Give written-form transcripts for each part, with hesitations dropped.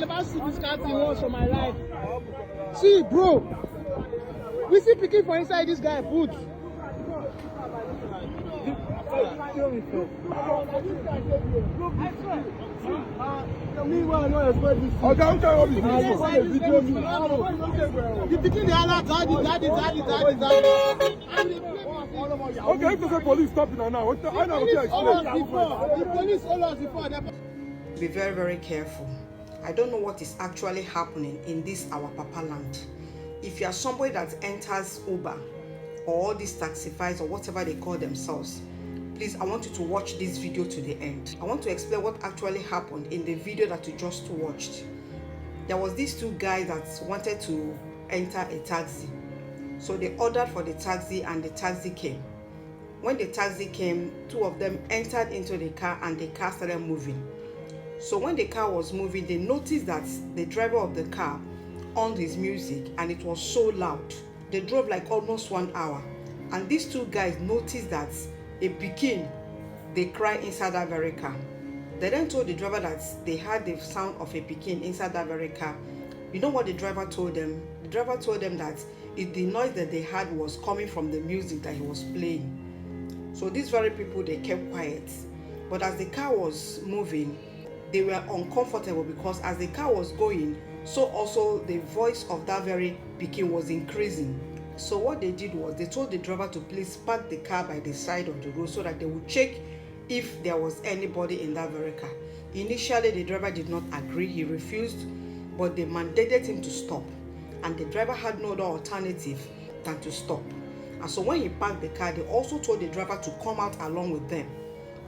never see this car thing once for my life. See, bro. We see picking for inside this guy boot. The picking the other okay, if the police stop now, what the police all us before. Be very, very careful. I don't know what is actually happening in this our Papa land. If you are somebody that enters Uber or all these taxifiers or whatever they call themselves, please, I want you to watch this video to the end. I want to explain what actually happened in the video that you just watched. There was these two guys that wanted to enter a taxi. So they ordered for the taxi and the taxi came. When the taxi came, two of them entered into the car and the car started moving. So when the car was moving, they noticed that the driver of the car on his music and it was so loud. They drove like almost 1 hour, and these two guys noticed that a pikin they cry inside that very car. They then told the driver that they heard the sound of a pikin inside that very car. You know what the driver told them? The driver told them that the noise that they heard was coming from the music that he was playing. So these very people, they kept quiet. But as the car was moving, they were uncomfortable because as the car was going, so also the voice of that very pikin was increasing. So what they did was they told the driver to please park the car by the side of the road so that they would check if there was anybody in that very car. Initially, the driver did not agree. He refused, but they mandated him to stop. And the driver had no other alternative than to stop. And so when he parked the car, they also told the driver to come out along with them.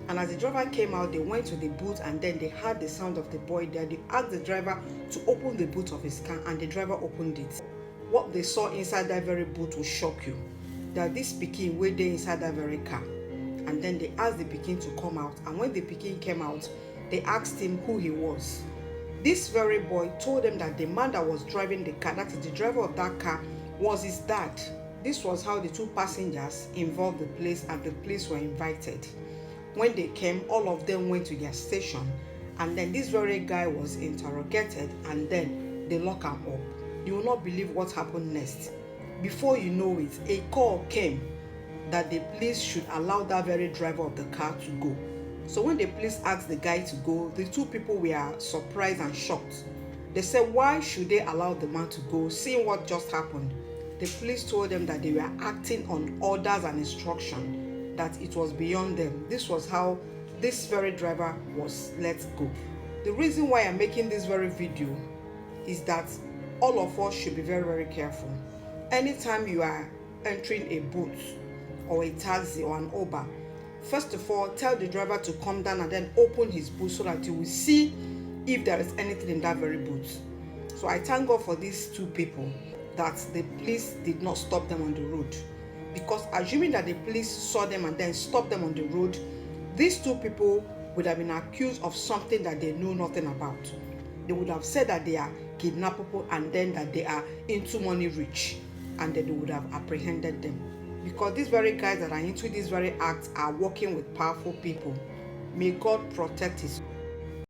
And as the driver came out, they went to the boot and then they heard the sound of the boy there. They asked the driver to open the boot of his car and the driver opened it. What they saw inside that very boot will shock you. That this pikin were there inside that very car. And then they asked the pikin to come out. And when the pikin came out, they asked him who he was. This very boy told them that the man that was driving the car, that is the driver of that car, was his dad. This was how the two passengers involved the police and the police were invited. When they came, all of them went to their station, and then this very guy was interrogated, and then they locked him up. You will not believe what happened next. Before you know it, a call came that the police should allow that very driver of the car to go. So when the police asked the guy to go, the two people were surprised and shocked. They said, why should they allow the man to go, seeing what just happened? The police told them that they were acting on orders and instructions, that it was beyond them. This was how this very driver was let go. The reason why I'm making this very video is that all of us should be very, very careful. Anytime you are entering a boot or a taxi or an Uber, first of all, tell the driver to come down and then open his boot so that you will see if there is anything in that very boot. So I thank God for these two people that the police did not stop them on the road. Because assuming that the police saw them and then stopped them on the road, these two people would have been accused of something that they know nothing about. They would have said that they are kidnapped people and then that they are into money rich, and then they would have apprehended them. Because these very guys that are into these very acts are working with powerful people. May God protect his